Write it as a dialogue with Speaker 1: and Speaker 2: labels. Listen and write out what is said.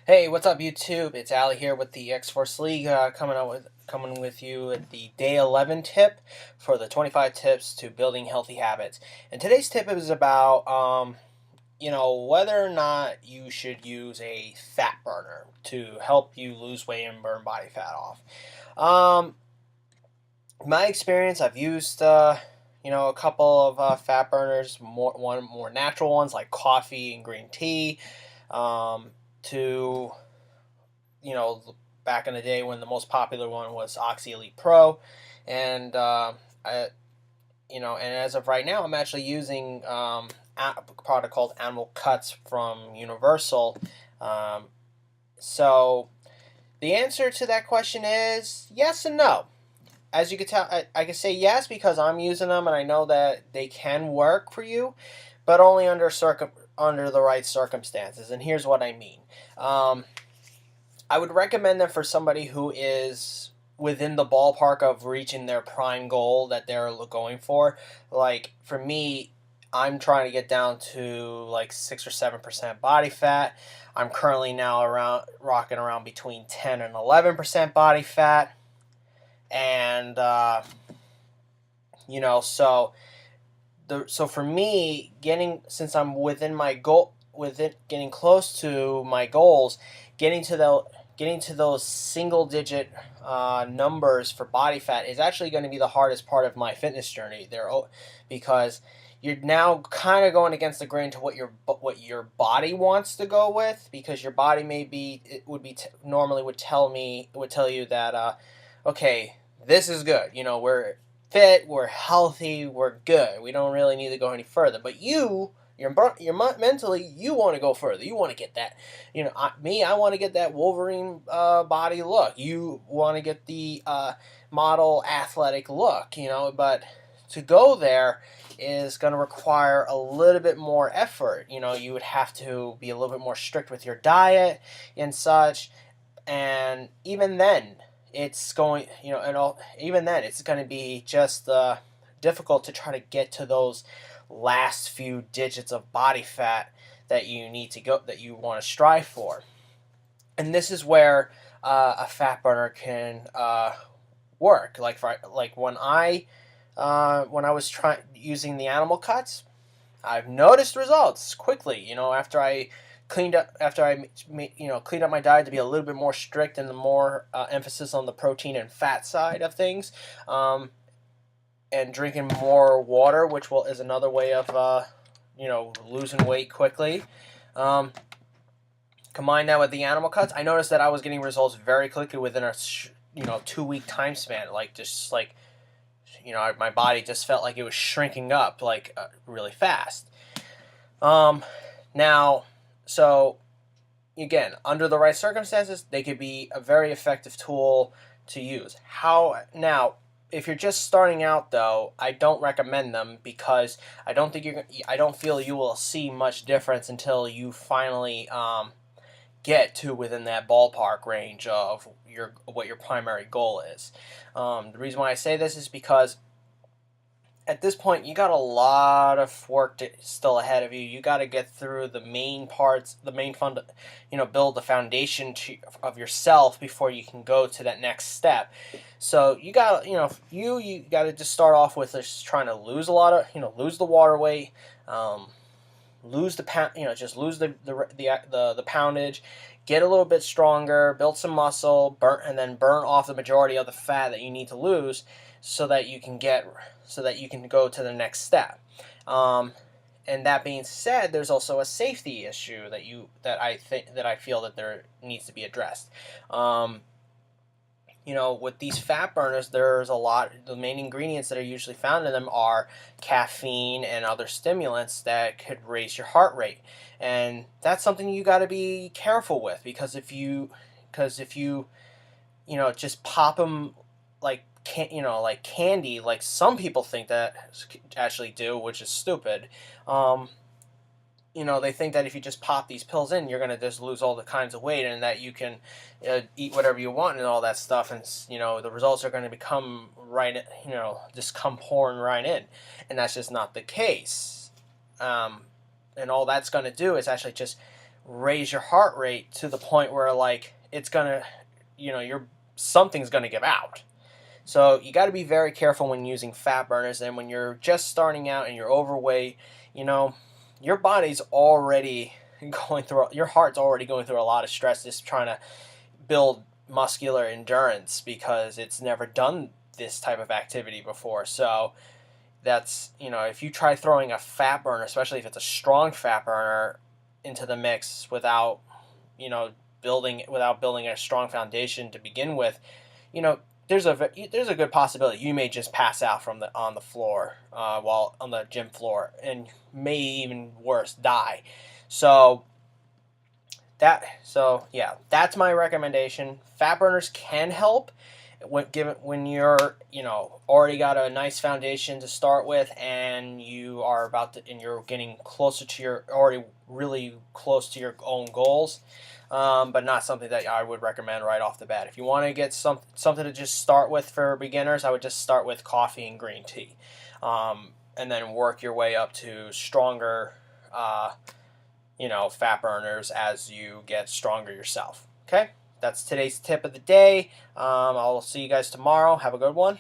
Speaker 1: Hey, what's up, YouTube? It's Ali here with the X-Force League, coming with you at the day 11 tip for the 25 tips to building healthy habits. And today's tip is about whether or not you should use a fat burner to help you lose weight and burn body fat off. Um, my experience, I've used a couple of fat burners, more natural ones like coffee and green tea. To you know, back in the day when the most popular one was Oxy Elite Pro, and and as of right now, I'm actually using a product called Animal Cuts from Universal. Um, so the answer to that question is yes and no. As you can tell, I can say yes because I'm using them and I know that they can work for you, but only under the right circumstances. And here's what I mean. I would recommend them for somebody who is within the ballpark of reaching their prime goal that they're going for. Like for me, I'm trying to get down to like 6 or 7% body fat. I'm currently now around rocking around between 10 and 11% body fat, and so for me, since I'm within my goal, within getting close to my goals, getting to the getting to those single digit numbers for body fat is actually going to be the hardest part of my fitness journey there, because you're now kind of going against the grain to what your body wants to go with, because your body normally would tell you that okay, this is good, we're fit, we're healthy, we're good, we don't really need to go any further. But mentally, you want to go further. You want to get that, I want to get that Wolverine body look. You want to get the model athletic look, but to go there is going to require a little bit more effort. You would have to be a little bit more strict with your diet and such. And even then, even then, it's going to be just difficult to try to get to those last few digits of body fat that you want to strive for. And this is where a fat burner can work. Like when I was trying using the animal cuts, I've noticed results quickly. After I cleaned up my diet to be a little bit more strict and the more emphasis on the protein and fat side of things, and drinking more water, which is another way of losing weight quickly. Combine that with the animal cuts, I noticed that I was getting results very quickly within a 2 week time span. My body just felt like it was shrinking up really fast. Now, so again, under the right circumstances, they could be a very effective tool to use. If you're just starting out, though, I don't recommend them, because I don't feel you will see much difference until you finally get to within that ballpark range of what your primary goal is. The reason why I say this is because at this point, you got a lot of work still ahead of you. You got to get through the main parts, build the foundation of yourself before you can go to that next step. So you got, you got to just start off with just trying to lose lose the water weight, lose the pound, just lose the poundage, get a little bit stronger, build some muscle, and then burn off the majority of the fat that you need to lose, so that you can go to the next step. And that being said, there's also a safety issue that I feel that there needs to be addressed. With these fat burners, there's a lot. The main ingredients that are usually found in them are caffeine and other stimulants that could raise your heart rate, and that's something you got to be careful with, because if you just pop them like like candy, like some people think that actually do, which is stupid. They think that if you just pop these pills in, you're going to just lose all the kinds of weight, and that you can eat whatever you want and all that stuff, and the results are going to just come pouring right in, and that's just not the case. And all that's going to do is actually just raise your heart rate to the point where like it's gonna, something's gonna give out. So you got to be very careful when using fat burners, and when you're just starting out and you're overweight, your body's already your heart's already going through a lot of stress just trying to build muscular endurance because it's never done this type of activity before. So that's, if you try throwing a fat burner, especially if it's a strong fat burner, into the mix without, building a strong foundation to begin with, there's a good possibility you may just pass out on the floor, while on the gym floor, and may even worse, die. So yeah, that's my recommendation. Fat burners can help when you're already got a nice foundation to start with, and you're getting already really close to your own goals. But not something that I would recommend right off the bat. If you want to get something to just start with for beginners, I would just start with coffee and green tea, and then work your way up to stronger, fat burners as you get stronger yourself. Okay, that's today's tip of the day. I'll see you guys tomorrow. Have a good one.